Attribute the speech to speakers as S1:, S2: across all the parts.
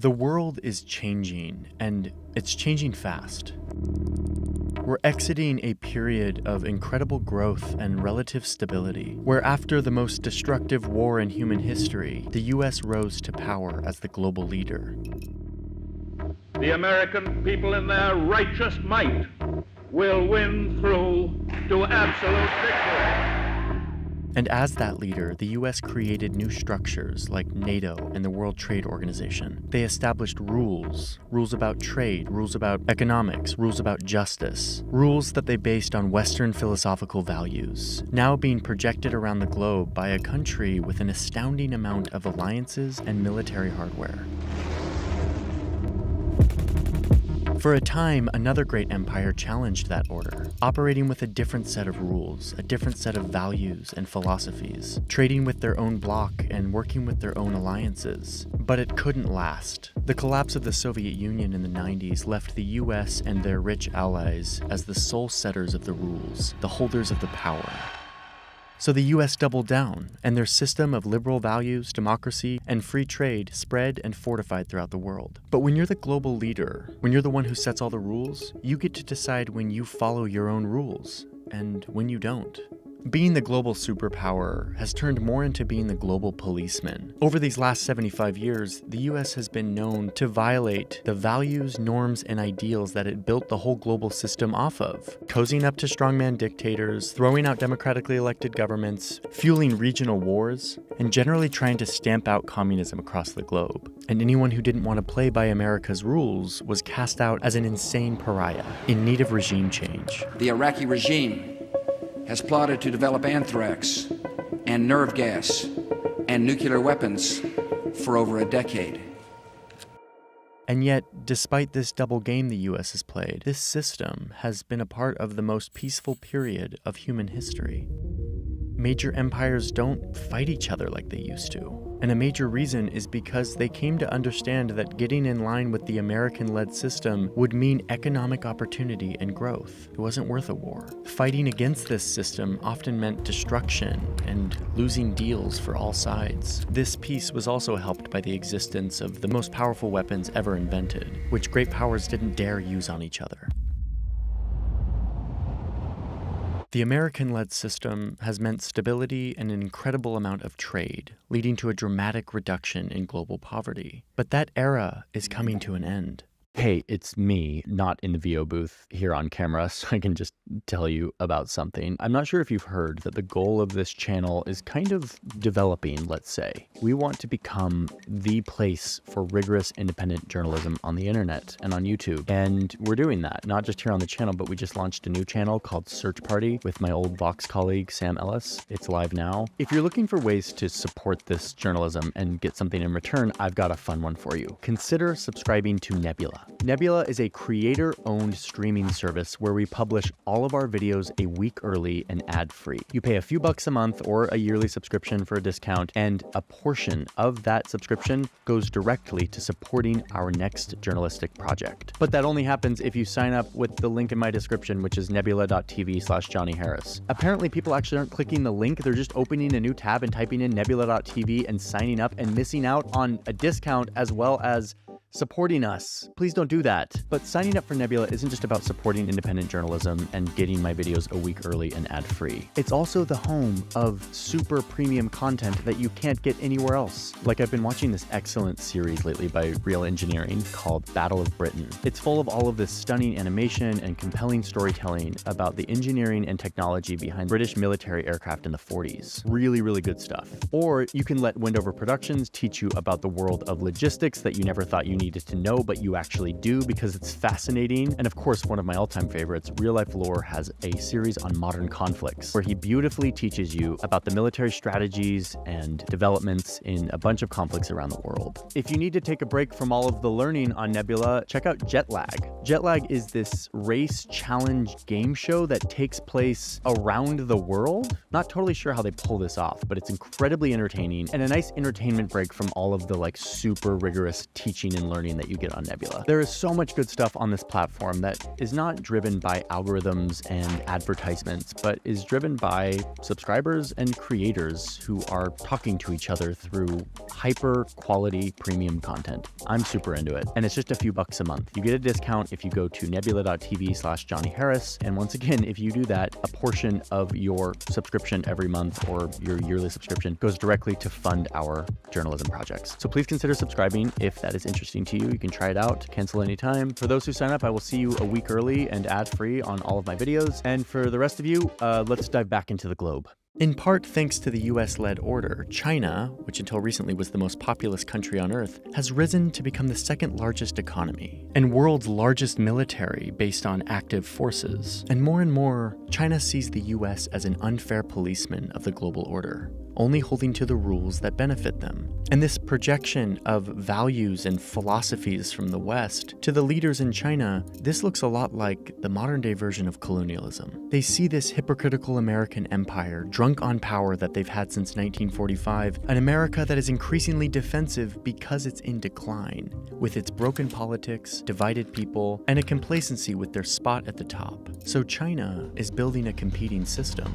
S1: The world is changing, and it's changing fast. We're exiting a period of incredible growth and relative stability, where after the most destructive war in human history, the US rose to power as the global leader.
S2: The American people in their righteous might will win through to absolute victory.
S1: And as that leader, the US created new structures like NATO and the World Trade Organization. They established rules about trade, rules about economics, rules about justice, rules that they based on Western philosophical values, now being projected around the globe by a country with an astounding amount of alliances and military hardware. For a time, another great empire challenged that order, operating with a different set of rules, a different set of values and philosophies, trading with their own bloc and working with their own alliances. But it couldn't last. The collapse of the Soviet Union in the 90s left the US and their rich allies as the sole setters of the rules, the holders of the power. So the US doubled down, and their system of liberal values, democracy, and free trade spread and fortified throughout the world. But when you're the global leader, when you're the one who sets all the rules, you get to decide when you follow your own rules, and when you don't. Being the global superpower has turned more into being the global policeman. Over these last 75 years, the US has been known to violate the values, norms, and ideals that it built the whole global system off of, cozying up to strongman dictators, throwing out democratically elected governments, fueling regional wars, and generally trying to stamp out communism across the globe. And anyone who didn't want to play by America's rules was cast out as an insane pariah in need of regime change.
S3: The Iraqi regime has plotted to develop anthrax and nerve gas and nuclear weapons for over a decade.
S1: And yet, despite this double game the US has played, this system has been a part of the most peaceful period of human history. Major empires don't fight each other like they used to. And a major reason is because they came to understand that getting in line with the American-led system would mean economic opportunity and growth. It wasn't worth a war. Fighting against this system often meant destruction and losing deals for all sides. This peace was also helped by the existence of the most powerful weapons ever invented, which great powers didn't dare use on each other. The American-led system has meant stability and an incredible amount of trade, leading to a dramatic reduction in global poverty. But that era is coming to an end.
S4: Hey, it's me, not in the VO booth here on camera, so I can just tell you about something. I'm not sure if you've heard that the goal of this channel is kind of developing, let's say. We want to become the place for rigorous independent journalism on the internet and on YouTube. And we're doing that, not just here on the channel, but we just launched a new channel called Search Party with my old Vox colleague, Sam Ellis. It's live now. If you're looking for ways to support this journalism and get something in return, I've got a fun one for you. Consider subscribing to Nebula. Nebula is a creator-owned streaming service where we publish all of our videos a week early and ad-free. You pay a few bucks a month or a yearly subscription for a discount, and a portion of that subscription goes directly to supporting our next journalistic project. But that only happens if you sign up with the link in my description, which is nebula.tv/Johnny Harris. Apparently, people actually aren't clicking the link. They're just opening a new tab and typing in nebula.tv and signing up and missing out on a discount as well as supporting us. Please don't do that. But signing up for Nebula isn't just about supporting independent journalism and getting my videos a week early and ad-free. It's also the home of super premium content that you can't get anywhere else. Like, I've been watching this excellent series lately by Real Engineering called Battle of Britain. It's full of all of this stunning animation and compelling storytelling about the engineering and technology behind British military aircraft in the 40s. Really, really good stuff. Or you can let Wendover Productions teach you about the world of logistics that you never thought you needed to know, but you actually do because it's fascinating. And of course, one of my all-time favorites, Real Life Lore, has a series on modern conflicts where he beautifully teaches you about the military strategies and developments in a bunch of conflicts around the world. If you need to take a break from all of the learning on Nebula, check out Jetlag. Jetlag is this race challenge game show that takes place around the world. Not totally sure how they pull this off, but it's incredibly entertaining and a nice entertainment break from all of the like super rigorous teaching and learning that you get on Nebula. There is so much good stuff on this platform that is not driven by algorithms and advertisements, but is driven by subscribers and creators who are talking to each other through hyper quality premium content. I'm super into it, and it's just a few bucks a month. You get a discount if you go to nebula.tv/Johnny Harris, and once again, if you do that, a portion of your subscription every month or your yearly subscription goes directly to fund our journalism projects. So please consider subscribing if that is interesting to you. You can try it out, cancel anytime. For those who sign up, I will see you a week early and ad-free on all of my videos. And for the rest of you, let's dive back into the globe.
S1: In part thanks to the US-led order, China, which until recently was the most populous country on Earth, has risen to become the second largest economy and world's largest military based on active forces. And more, China sees the US as an unfair policeman of the global order, only holding to the rules that benefit them. And this projection of values and philosophies from the West to the leaders in China, this looks a lot like the modern-day version of colonialism. They see this hypocritical American empire drunk on power that they've had since 1945, an America that is increasingly defensive because it's in decline, with its broken politics, divided people, and a complacency with their spot at the top. So China is building a competing system.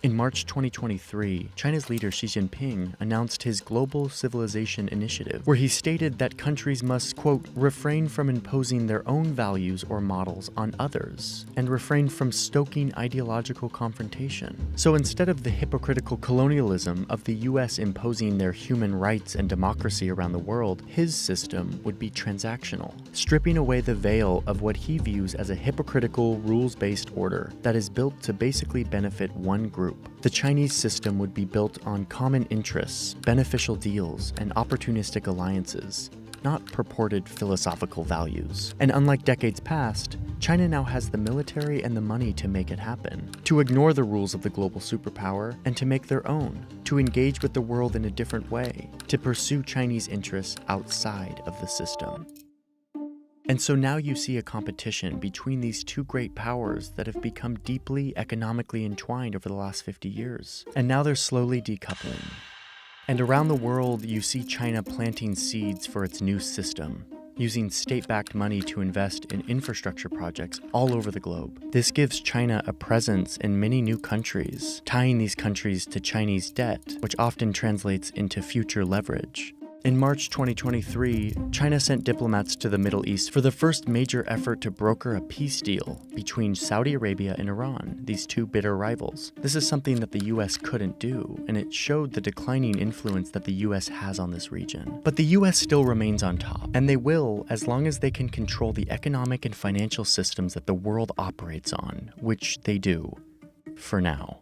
S1: In March 2023, China's leader Xi Jinping announced his Global Civilization Initiative, where he stated that countries must, quote, refrain from imposing their own values or models on others, and refrain from stoking ideological confrontation. So instead of the hypocritical colonialism of the US imposing their human rights and democracy around the world, his system would be transactional, stripping away the veil of what he views as a hypocritical, rules-based order that is built to basically benefit one group. The Chinese system would be built on common interests, beneficial deals, and opportunistic alliances, not purported philosophical values. And unlike decades past, China now has the military and the money to make it happen, to ignore the rules of the global superpower and to make their own, to engage with the world in a different way, to pursue Chinese interests outside of the system. And so now you see a competition between these two great powers that have become deeply economically entwined over the last 50 years. And now they're slowly decoupling. And around the world, you see China planting seeds for its new system, using state-backed money to invest in infrastructure projects all over the globe. This gives China a presence in many new countries, tying these countries to Chinese debt, which often translates into future leverage. In March 2023, China sent diplomats to the Middle East for the first major effort to broker a peace deal between Saudi Arabia and Iran, these two bitter rivals. This is something that the US couldn't do, and it showed the declining influence that the US has on this region. But the US still remains on top, and they will as long as they can control the economic and financial systems that the world operates on, which they do, for now.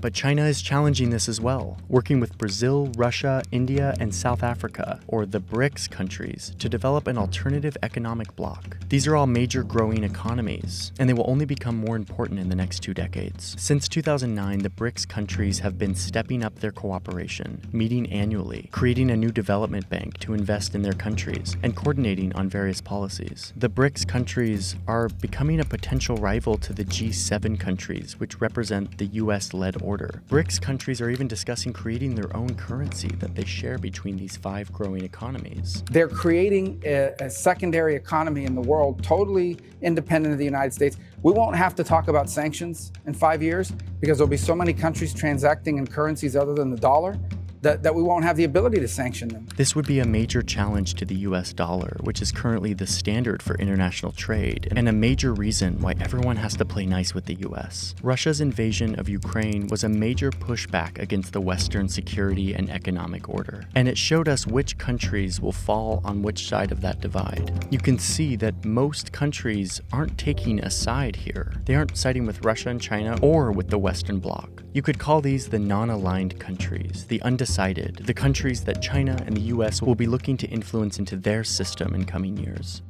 S1: But China is challenging this as well, working with Brazil, Russia, India, and South Africa, or the BRICS countries, to develop an alternative economic bloc. These are all major growing economies, and they will only become more important in the next 2 decades. Since 2009, the BRICS countries have been stepping up their cooperation, meeting annually, creating a new development bank to invest in their countries, and coordinating on various policies. The BRICS countries are becoming a potential rival to the G7 countries, which represent the US-led order. BRICS countries are even discussing creating their own currency that they share between these 5 growing economies.
S5: They're creating a secondary economy in the world, totally independent of the United States. We won't have to talk about sanctions in 5 years because there'll be so many countries transacting in currencies other than the dollar that we won't have the ability to sanction them.
S1: This would be a major challenge to the US dollar, which is currently the standard for international trade, and a major reason why everyone has to play nice with the US. Russia's invasion of Ukraine was a major pushback against the Western security and economic order, and it showed us which countries will fall on which side of that divide. You can see that most countries aren't taking a side here. They aren't siding with Russia and China or with the Western Bloc. You could call these the non-aligned countries, the undecided, the countries that China and the US will be looking to influence into their system in coming years.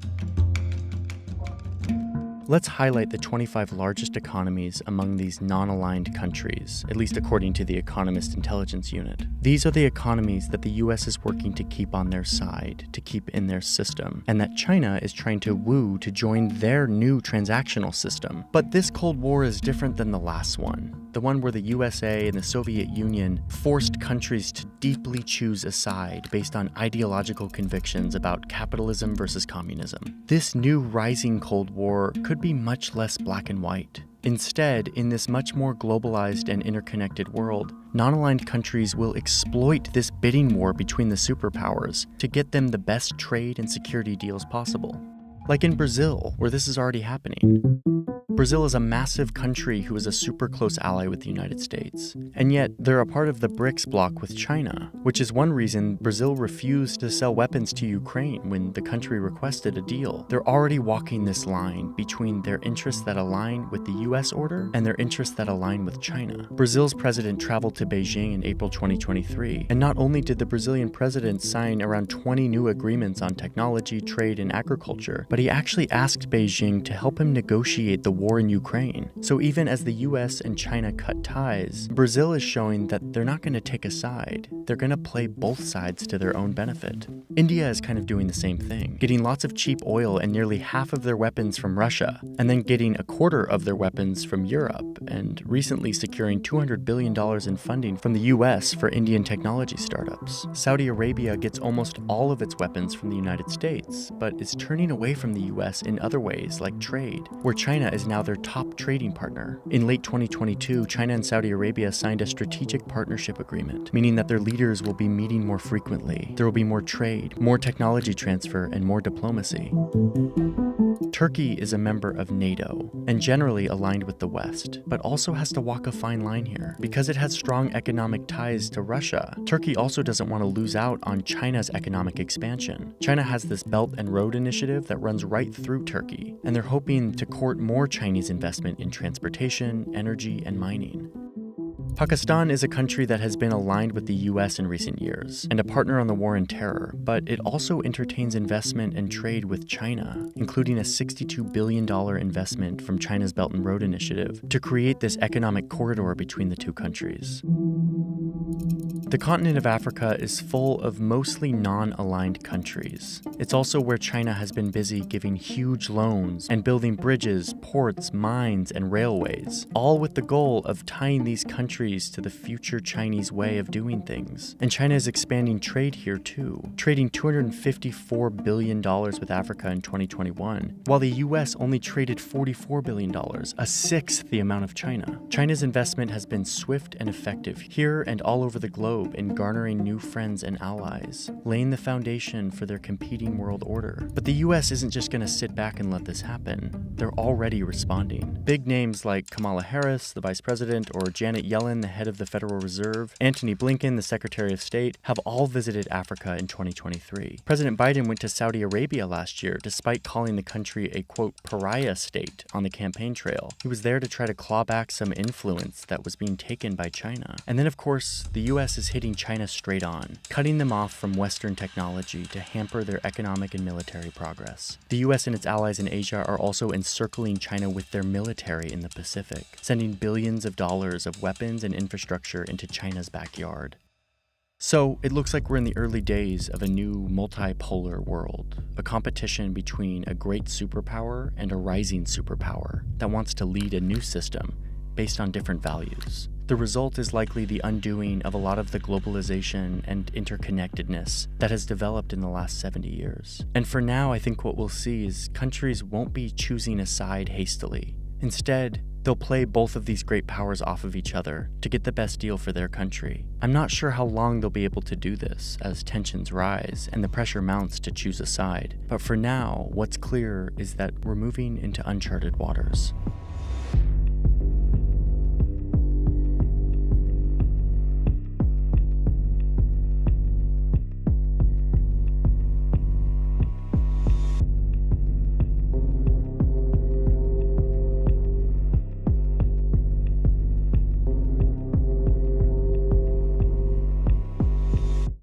S1: Let's highlight the 25 largest economies among these non-aligned countries, at least according to the Economist Intelligence Unit. These are the economies that the US is working to keep on their side, to keep in their system, and that China is trying to woo to join their new transactional system. But this Cold War is different than the last one. The one where the USA and the Soviet Union forced countries to deeply choose a side based on ideological convictions about capitalism versus communism. This new rising Cold War could be much less black and white. Instead, in this much more globalized and interconnected world, non-aligned countries will exploit this bidding war between the superpowers to get them the best trade and security deals possible. Like in Brazil, where this is already happening. Brazil is a massive country who is a super close ally with the United States, and yet they're a part of the BRICS bloc with China, which is one reason Brazil refused to sell weapons to Ukraine when the country requested a deal. They're already walking this line between their interests that align with the US order and their interests that align with China. Brazil's president traveled to Beijing in April 2023, and not only did the Brazilian president sign around 20 new agreements on technology, trade, and agriculture, but he actually asked Beijing to help him negotiate the war in Ukraine. So even as the US and China cut ties, Brazil is showing that they're not going to take a side. They're going to play both sides to their own benefit. India is kind of doing the same thing, getting lots of cheap oil and nearly half of their weapons from Russia, and then getting a quarter of their weapons from Europe, and recently securing $200 billion in funding from the US for Indian technology startups. Saudi Arabia gets almost all of its weapons from the United States, but is turning away from the US in other ways like trade, where China is now their top trading partner. In late 2022, China and Saudi Arabia signed a strategic partnership agreement, meaning that their leaders will be meeting more frequently. There will be more trade, more technology transfer, and more diplomacy. Turkey is a member of NATO and generally aligned with the West, but also has to walk a fine line here. Because it has strong economic ties to Russia, Turkey also doesn't want to lose out on China's economic expansion. China has this Belt and Road initiative that runs right through Turkey, and they're hoping to court more Chinese investment in transportation, energy, and mining. Pakistan is a country that has been aligned with the US in recent years and a partner on the war on terror, but it also entertains investment and trade with China, including a $62 billion investment from China's Belt and Road Initiative to create this economic corridor between the two countries. The continent of Africa is full of mostly non-aligned countries. It's also where China has been busy giving huge loans and building bridges, ports, mines, and railways, all with the goal of tying these countries to the future Chinese way of doing things. And China is expanding trade here too, trading $254 billion with Africa in 2021, while the US only traded $44 billion, a sixth the amount of China. China's investment has been swift and effective here and all over the globe in garnering new friends and allies, laying the foundation for their competing world order. But the US isn't just going to sit back and let this happen. They're already responding. Big names like Kamala Harris, the vice president, or Janet Yellen, the head of the Federal Reserve, Antony Blinken, the Secretary of State, have all visited Africa in 2023. President Biden went to Saudi Arabia last year, despite calling the country a, quote, pariah state on the campaign trail. He was there to try to claw back some influence that was being taken by China. And then, of course, the US is hitting China straight on, cutting them off from Western technology to hamper their economic and military progress. The US and its allies in Asia are also encircling China with their military in the Pacific, sending billions of dollars of weapons and infrastructure into China's backyard. So it looks like we're in the early days of a new multipolar world, a competition between a great superpower and a rising superpower that wants to lead a new system based on different values. The result is likely the undoing of a lot of the globalization and interconnectedness that has developed in the last 70 years. And for now, I think what we'll see is countries won't be choosing a side hastily. Instead, they'll play both of these great powers off of each other to get the best deal for their country. I'm not sure how long they'll be able to do this as tensions rise and the pressure mounts to choose a side. But for now, what's clear is that we're moving into uncharted waters.